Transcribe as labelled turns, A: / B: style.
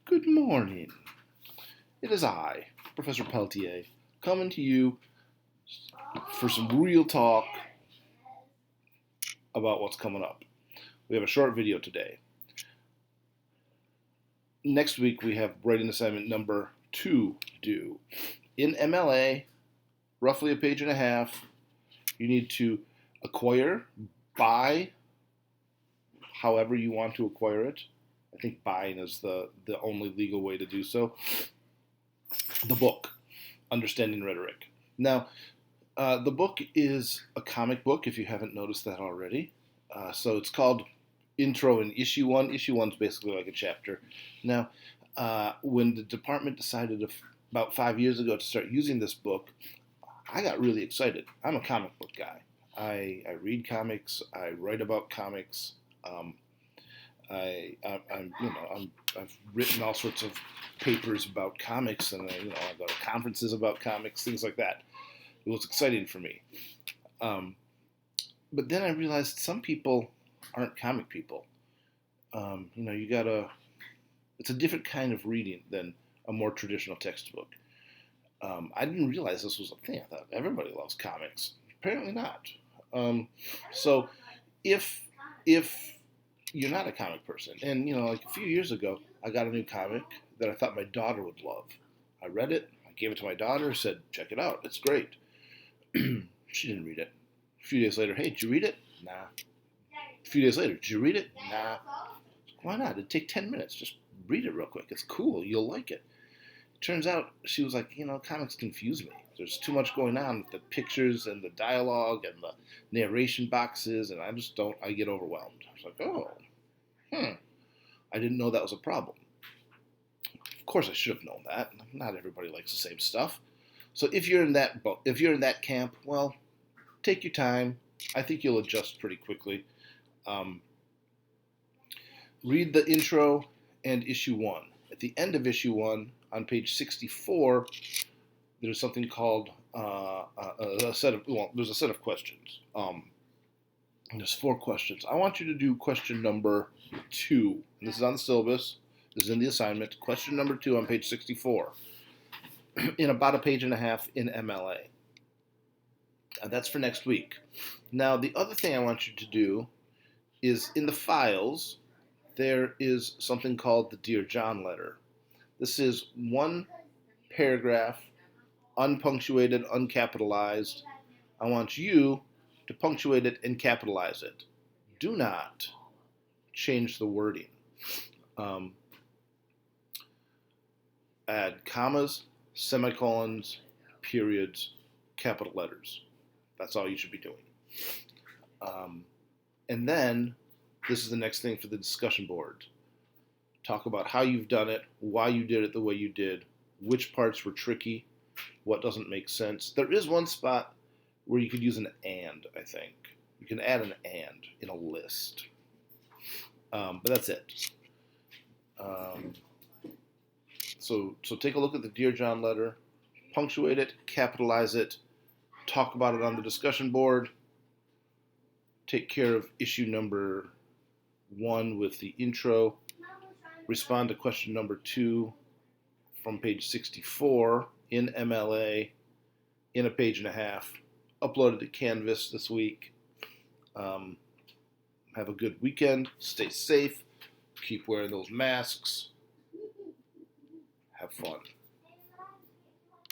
A: Good morning. It is I, Professor Peltier, coming to you for some real talk about what's coming up. We have a short video today. Next week we have writing assignment number 2 due. In MLA, roughly a page and a half, you need to buy however you want to acquire it. I think buying is the only legal way to do so. The book, Understanding Rhetoric. Now, the book is a comic book, if you haven't noticed that already. So it's called Intro and Issue 1. Issue 1 is basically like a chapter. Now, when the department decided about 5 years ago to start using this book, I got really excited. I'm a comic book guy. I read comics. I write about comics. I've written all sorts of papers about comics, and I go to conferences about comics, things like that. It was exciting for me. But then I realized some people aren't comic people. It's a different kind of reading than a more traditional textbook. I didn't realize this was a thing. I thought everybody loves comics. Apparently not. So if you're not a comic person, and like a few years ago, I got a new comic that I thought my daughter would love. I read it. I gave it to my daughter. Said, "Check it out. It's great." She didn't read it. A few days later, "Hey, did you read it?" Nah. A few days later, "Did you read it?" Nah. Why not? It'd take 10 minutes. Just read it real quick. It's cool. You'll like it. Turns out she was like, comics confuse me. There's too much going on with the pictures and the dialogue and the narration boxes, and I get overwhelmed. I was like, I didn't know that was a problem. Of course I should have known that. Not everybody likes the same stuff. So if you're in that camp, well, take your time. I think you'll adjust pretty quickly. Read the intro and issue 1. At the end of issue 1, on page 64, there's something called there's a set of questions. There's 4 questions. I want you to do question number 2. And this is on the syllabus. This is in the assignment. Question number 2 on page 64. In about a page and a half in MLA. That's for next week. Now, the other thing I want you to do is in the files, there is something called the Dear John letter. This is one paragraph, unpunctuated, uncapitalized. I want you to punctuate it and capitalize it. Do not change the wording. Add commas, semicolons, periods, capital letters. That's all you should be doing. And then, this is the next thing for the discussion board. Talk about how you've done it, why you did it the way you did, which parts were tricky, what doesn't make sense. There is one spot where you could use an and, I think. You can add an and in a list. But that's it. So take a look at the Dear John letter, punctuate it, capitalize it, talk about it on the discussion board, take care of issue number 1 with the intro, respond to question number 2 from page 64 in MLA in a page and a half, upload it to Canvas this week. Have a good weekend, stay safe, keep wearing those masks, have fun.